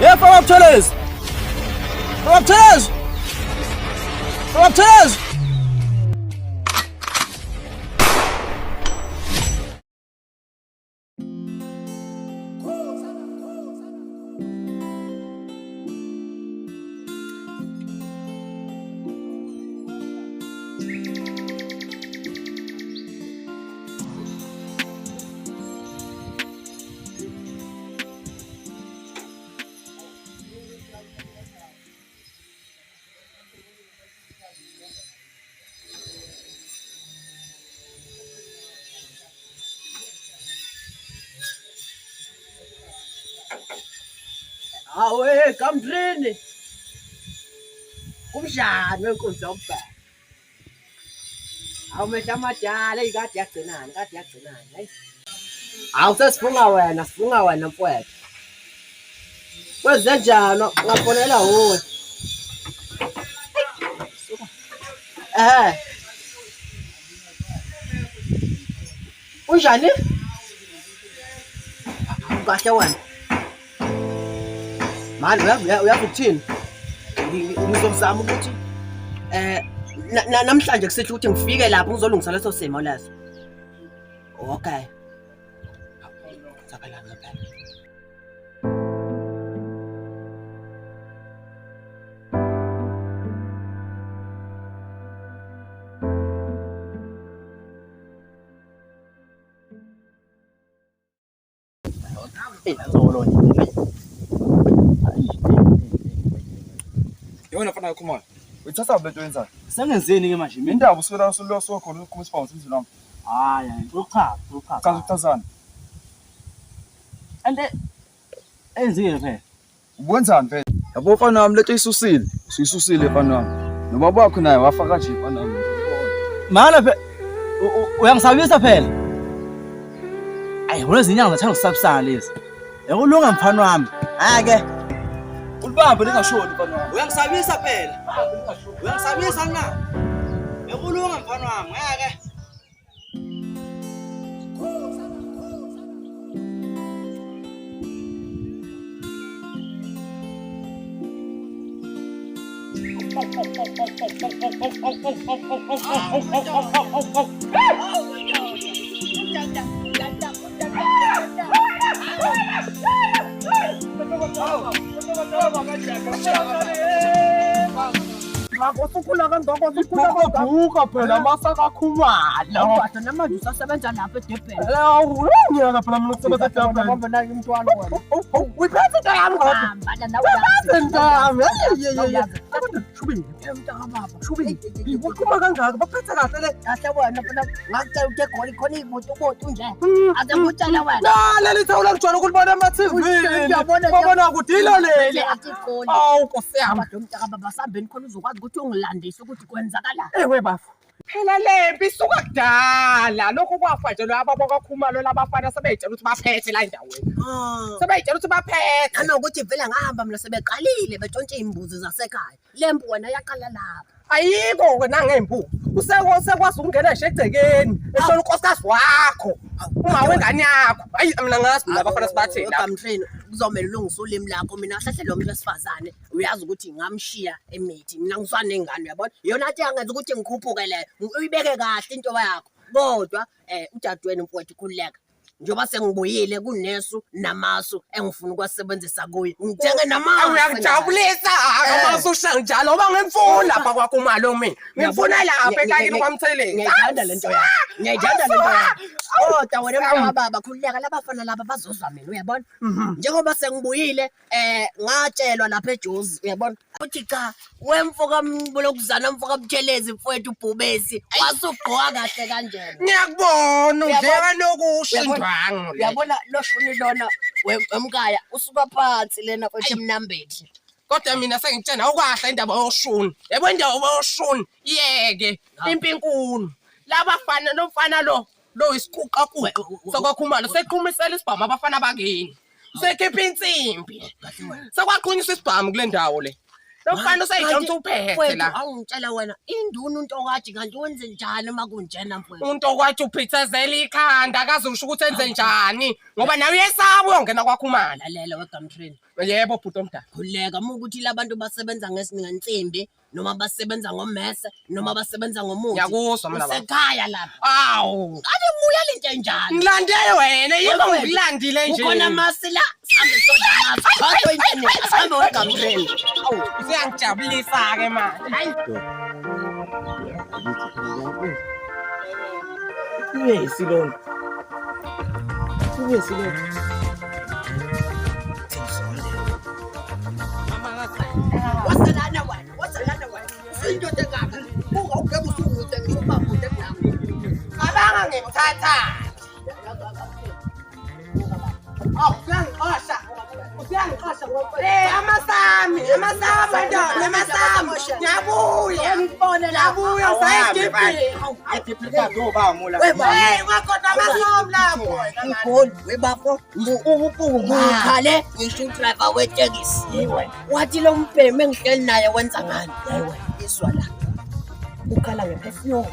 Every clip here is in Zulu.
Yeah, from up Tellers! From up Tellers! From up Tellers! Awe, kamdrini. Kumshani wenkunzi yombheka. Awumehla amadala ikade yagcinani, kade yagcinani, hayi. Awu sesifunga wena mfowethu. Kwenze njani ngafonela wuwe? Unjani? Kahle wena. Manje uyakuthini? Ngizozama ukuthi namhlanje kusihle ukuthi ngifike lapho ngizolungisa leso simo leso. Okay. Saphela ngempela. Yona fana yakhumana. Uyithatha lento yenzayo. Sengenzeni ke manje? Indaba usukela usulo khona ukukhuluma isibawo semizini wami. Hayi, ukuchaza. Chaza ukuchazana. Ande enzike phela. Ukwenzani phela? Yabo mfana wami lento isusile. Uyisusile mfana wami. Nobaba wakho naye wafaka nje mfana wami. Mana phela uyangisabisa phela. Ayi, wena izinyanga zathanda ukusabisana lezi. Yakulunga mfana wami. Ake. Ulibambe lingashoni mfana wami. Uyangisabisa phela. Uyangisabisa na. Yakulunga mfana wami. Ake. Buka phela masaka khumala. Kodwa namanje usasebenza lapha eDurban. Ngiyaka phela mina usebenza eDurban. Ngombe nayo umntwana wena. Uyiphethe ndami kodwa. Hamba nawe Ndami. Shubi, umntaka baba. Shubi. Ukhuma kangaka baphethe kahle le. Kahle wena phela ngakutshela ukuthi egoli khona imoto nje. Ade ngutshela wena. Leli thawula ngijwayele ukulibona ama-TV. Babona kudila leli. Atikoli. Awu Nkosi yami. Umntaka baba sambeni khona uzokwazi ukuthi ungilandise ukuthi kwenzakala. Ewe bafu. Phela lempi isuka kudala lokho kwafa nje laba bakakhumalo labafana sebeyitshela ukuthi baphethe la endaweni. Sebeyitshela ukuthi baphethe. Nanokuthi vele ngahamba mina sebeqalile betshontshe imbuzi zasekhaya. Lempu wena yaqala lapha. Ayikho ke nangembu. Usekwazi ukungena nje egcekeni. Eshona unkosikazi wakho. Uma wengane yakho. Ayi mina ngazi labafana sibathela. Kamtreni kuzomela ulungisa ulimi lakho mina ahlahle lo muntu wesifazane uyazi ukuthi ngamshiya emithi mina ngiswana nengane uyabona yona athi angenza ukuthi ngikhuphuke le uyibeke kahle into yakho kodwa udadewenu mfowethu khululeka njoba sengibuyile kunesu namasu engifuna ukwasebenzisa kuyo ngithenge namasu uyangijabulisa amasu usha njalo oba ngimfuna lapha kwakho umalo mina ngimfuna lapha ekayini kwamtheleni ngiyayithanda lento yakho ngiyayithanda lento yakho kodwa wena baba khululeka labafana laba bazozwa mina uyabona njengoba sengibuyile ngatshelwa lapha eJozi uyabona uthi cha wemfoka mbolokuzana mfoka Buthelezi mfowethu uBhubesi wasugqoka kahle kanjena ngiyakubona uvela nokushindwa uyabona lo shuni lona wemkaya usuka phansi lena kwethe Mnambethi kodwa mina sengitshena ukwahla indaba yoshuni yebo indaba yoshuni yeke impinkulu labafana nomfana lo isiquqa kuwe sokwakhumalo seqhumisela isibhamu abafana bakini sekhipha insimbi sekwaqunyisa isibhamu kule ndawo le Lokufana usayidonsa uphethe la. Awungitshela wena induna uNtokaji kanti wenze njani uma kunjena mfowethu? uNtokaji uphithezela ikhanda akazusho ukuthi enze njani ngoba nawe uyesaba uyongena kwakhumala. Lalela weGamtrain. Yebo bhuti omdala. Khuleka uma ukuthi labantu basebenza ngesingensimbi noma basebenza ngomese noma basebenza ngomuthi. Yakuzwa mina baba. Sekhaya lapha. Awu. Ake nguya lento enjani? Ngilande wena yebo ngilandile nje. Ukhona masila sambe soda masi. Batho internet sambe weGamtrain. Awu usiyangijabulisa ke manje. Hayi. Silona. Wasalana wena. Uyindoda engaka? Ungawugeba usukude ngisho babude kulami. Cabanga ngimthatha. Usiyangixosha ngoba Amasami ndoda ngiyabuya. ngibone la. Ngiyabuya usayidiphi. Hey wakhona amasomi lapho. Ngiboni webafo ukhale ngisho driver wetekisi. Wathi lo mbhemi engihleli naye wenza ngani? Iswa la. Ukhala ngeperfume.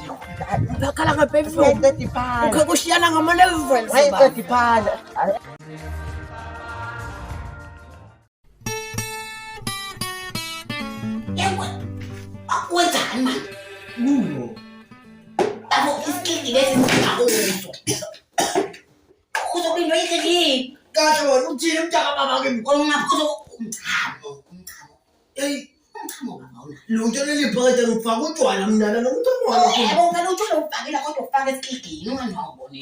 Ukhala ngeperfume. Ukushiyana ngama levels ba. Wenzani manje? Abo isikili lesi singakuzwa. Uzobindwa yikini. Kahle wena uthini mntaka baba ke Ungaphuza umchamo. Umchamo baba una. lutho leliphakade ngifaka utshwala mina nomntwana wakho. Yebo ngalo uthola ubhakela kodwa ufaka esikigini ungangawuboni.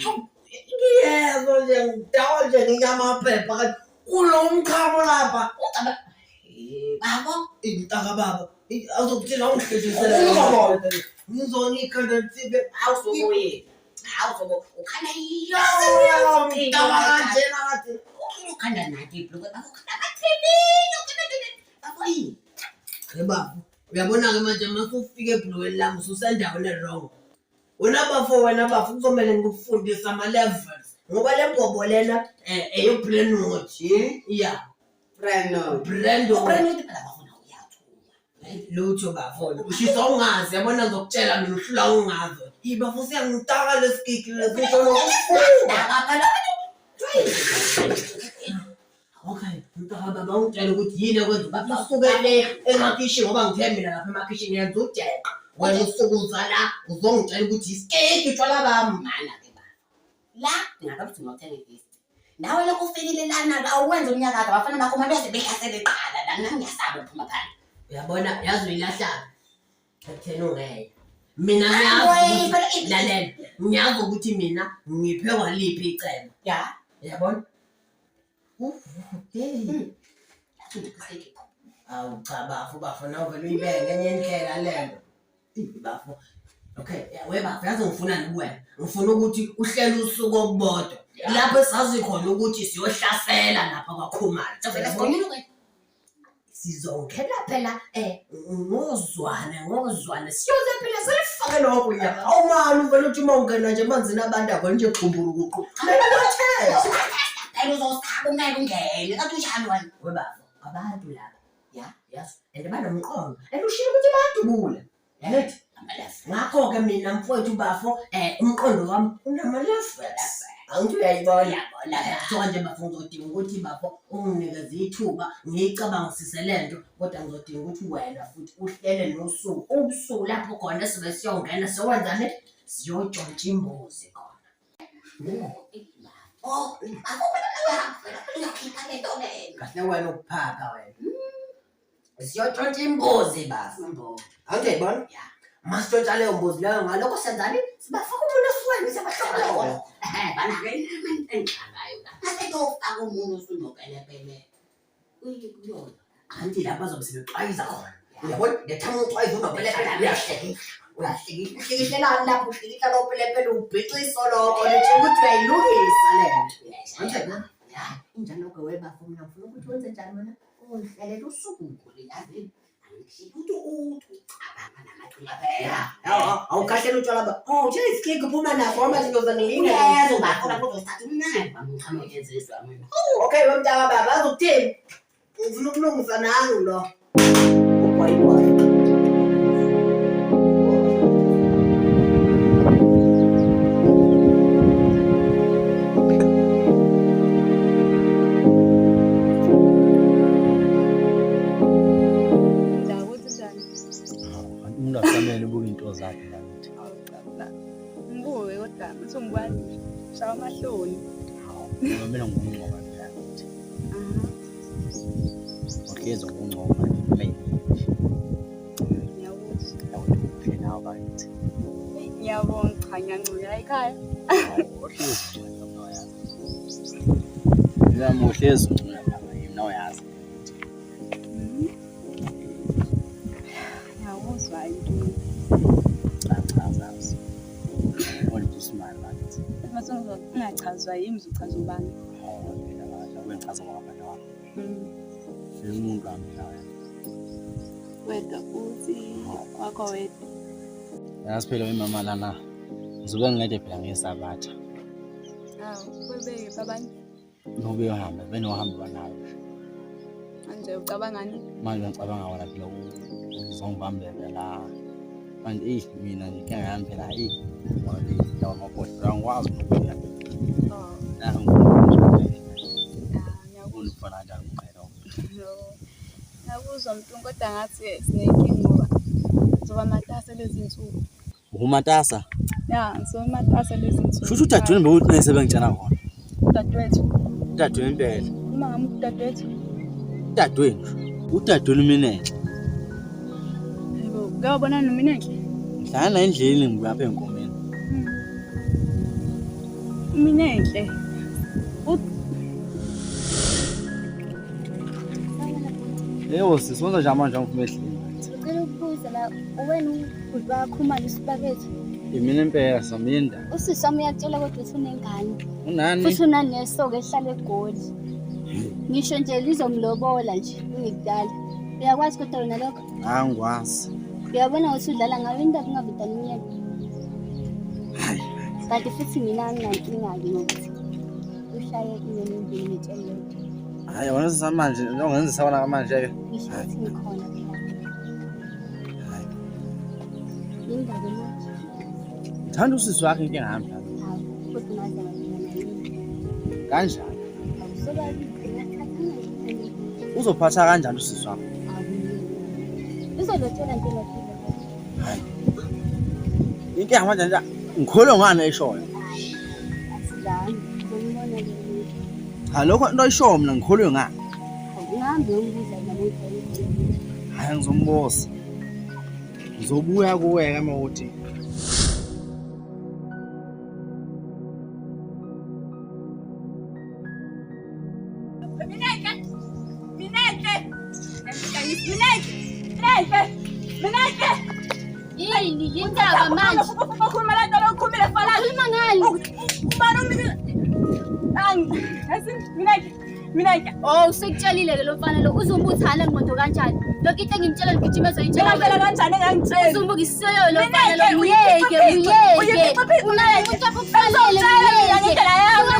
Yebo nje ngidawula nje ngiyamaphepha kanti kulo umkhamo lapha. Ucaba babo Mntaka baba azokutshela ungihlelisela. Ngizonika ntsibe awusobuye. Awusobo ukhala iyo. mntaka kanjena kathi Ukhanda nathi ibhluku babo ukhala bathini ukhala babo yini. baba uyabona ke manje masufika ebhlweni lami ususendaweni wrong. Wena bafo kuzomela ngikufundisa ama levels ngoba le mbobo lena eyo brain mode yeah Brando brand phela bafuna uyathunya. lutho bafona ushisa ungazi yabona ngizokutshela mina uhlula ungazi ibafo siyangitaka lesikiki lesisho Phela okay mntaka baba ungitshela ukuthi yini ekwenza baba usukele emakhishi ngoba ngithe mina lapha emakhishi ngiyenza ujeqa wena usukuza la uzongitshela ukuthi isikeki utshwala bami mana ke baba. La ngakabuthi ngothenga idisk. Nawe lokho ufikile lana la uwenza umnyaka wakhe bafana bakho mabese behlasele eqala la nami ngiyasaba ukuphuma phansi. uyabona yazi uyilahlana ekutheni ungeke mina Hayi, ngiyazi lalela ngiyazi ukuthi mina ngiphe waliphi icebo Ya. yabona Athi awu cha bafo vele uyibeke enye indlela lento bafo okay webafo yazi ngifuna kuwena ngifuna ukuthi uhlele usuku obodwa lapho esazi khona ukuthi siyohlasela lapha kwakhumala Phela sikhonile ke. sizongena phela ngozwane siyoze phela selifake lokho nya awumani uvela uthi uma ungena nje emanzini abantu avele nje qhumburuku Phela uzosaba ungeke ungene. Kathi unjani wena? webafo abantu laba Ya. yazi and banomqondo and ushilo ukuthi bayadubula yanethi Amalafu. ngakho-ke mina mfowethu bafo umqondo wami unama-levels angithi uyayibona kuthiwa nje bafo ngizodinga ukuthi bafo unginikeze ithuba ngiyicabangisise le nto kodwa ngizodinga ukuthi wena futhi uhlele nosuku ubusuku lapho khona sibe siyongena siyokwenzani siyotshontsha imbuzi khona Oh, aku uyakhipha le nto le. kahle wena ukuphapha wena siyotshontsha imbuzi bafo angiyibona masitshontsha leyo mbuzi leyo ngalokho senzani sibafaka umuntu esiweni siyabahlokolo Bana ke enhlalayo la. Ase kufaka umuntu usunopelepele. Uyikuyona. anti lapha bazobe sebexwayiza khona uyabona ngethanga uxwayiza unopelepele uyahlekihlehlelani lapho uhlikihla lopelepele ubhixa isoloko litsho ukuthi uyayilungisa le nto Ya, injalo-ke webafo mina ngifuna ukuthi wenze njani wena? Ungihlelele usuku yazi. Angishilo ukuthi ucabanga namathula phela. awukhahlela utshwala ba nje isikiki uphuma nakho amanje ngizozana Uyezo bafo lapho uzothatha umncane bamchama ngenziswa mina. okay wemntaka baba azokuthini ngifuna ukulungisa nangu lo Umuntu asamele ubuke into zakhe ngathi. Ngibuke kodwa uthi ngibani shawa amahloni. Mina ngumncoma ngathi. Ohlezi ngumncoma maybe. Phela abayithi. Ngiyabonga cha ngiyancula ekhaya. Ohlezi nje yazi. Yami ohlezi uncula lapha yimi nawe yazi. Ngiyawuzwa into. Achazazi. Wona uSmart bathi. Mase ngingachazwa yimi uzochaza ubani. Phela la kwenchaza kwabantu wami. Umuntu wami nawe. Wedwa uthi wakho wedwa. Yazi phela wemama lana. Ngizobe ngingede phela ngesabatha. Kwebeke babani? Nobe uhamba, benohamba banayo. Manje ucabangani? Manje ngicabanga wona phela uzongibambela la. Manje mina ngike ngihamba phela wale lawa mabhodlela ngikwazi ukuphila. Ngiyabona ukufana kanjani umqhelo. Ngiyakuzwa mntu kodwa ngathi sinenkinga ngoba zoba matasa lezi insuku. Umatasa? Ya, ngizoba matasa lezi insuku. Shushu udadweni bewuthi nesebengitshana khona. Dadewethu. Udadweni impela. Uma ngami udadewethu. Udadweni. Udadweni mina. Yebo, ngiyabona nomina enhle. Ngihlala endleleni ngibuya apha enkomeni. Mina enhle. Yebo sisonza nje manje ngifuna ehleli. Ngicela ukubuza la wena ubhuti wakho manje usibakethu. Mina impela Saminda. Usisi wami uyakutshela kodwa uthi unengane. Unani? Futhi unanesoka ehlala eGoli. Ngisho nje lizomlobola nje ungidala. Uyakwazi kodwa wena lokho? Angikwazi. Uyabona ukuthi udlala ngayo indaba ungavidana iminyaka. Hayi. Kanti futhi mina nginankinga-ke ngokuthi ushaye inyoni endlini ngitshele. Hayi wena samanje njengenza sabona manje ke. Ngisho ukuthi ngikhona phela. Hayi. Indaba manje. Ngithanda usisi wakhe into engihamba. Hawu, kodwa ngaze ngabona yini. Kanjani? Awusobabili ngiyakhathana nje. Uzophatha kanjani usisi wakho? Uzolotshela nje lapha. Hayi. Inkinga manje nje ngikholwa ngani eshoyo. Asizange ngibona le. Cha lokho into ayishoyo mina ngikholwe ngani. Ngihambe umbiza nabodokotela. Hayi ngizombosa. Ngizobuya kuwe kama uthi. Yini indaba manje? Ukhuluma la nto lokhulumile fala. Ukhuluma ngani? Ubani mina Oh, usekutshelile lo mfana lo uzumbuthana ngqondo kanjani? Lokho into engimtshela ngigijima zoyitshela phela kanjani engangitshela. uzumbuka isiyo lo mfana lo uyeke. Unayo umuntu okufanele uyeke.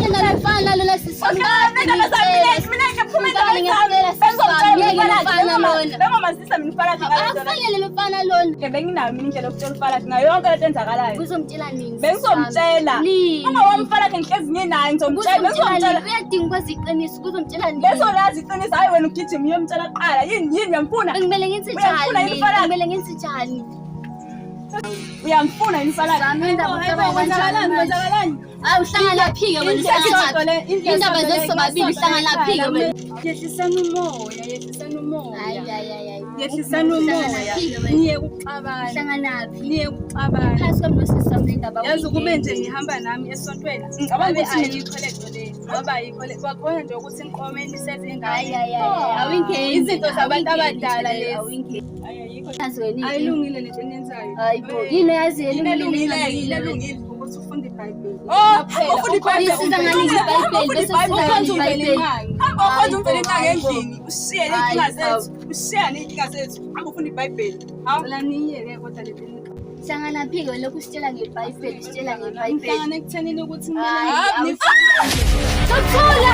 Wena nalofana lo lasisifana. Akufanele lo mfana lona. Benginayo mina indlela yokutshela ufala ngayo yonke lento enzakalayo. Uzomtshela nini? Bengizomtshela. Uma wamfala ngihlezi nginayo ngizomtshela. Uyadinga ukwazi iqiniso kuzomtshela nini? Bezolazi iqiniso hayi wena ugijima uyomtshela kuqala yini uyamfuna Ngimele ngenze njani? Ngimele ngenze njani? uyamfuna imfala kwenzakalani? Hayi uhlangana phike wena indaba zesobabili uhlangana phike wena. Yehlisana umoya Yehlisana umoya. niye ukuxabana Hlanganaphi? niye ukuxabana Phakathi kwamnosisi wami indaba. yazi kube nje ngihamba nami esontweni ngicabanga ukuthi ngiyikholekho le ngoba yikhole kwakhona nje ukuthi inqomeni sezingane Awingeni izinto zabantu abadala lezi awingeni. ayikho Yazi wena ayilungile lento enenzayo Hayibo yini yazi ilungile ukuthi ufunde iBhayibheli ufunda iBhayibheli isiza ngani iBhayibheli bese siza iBhayibheli. Hamba ufunda intanga endlini ushiye inkinga zethu ushiye inkinga zethu hamba ufunda iBhayibheli ngicela niyeke kodwa le nto Hlangana phike wena kusitshela ngeBhayibheli sitshela ngeBhayibheli. Ngihlangana ekuthenini ukuthi Hayi, Thula!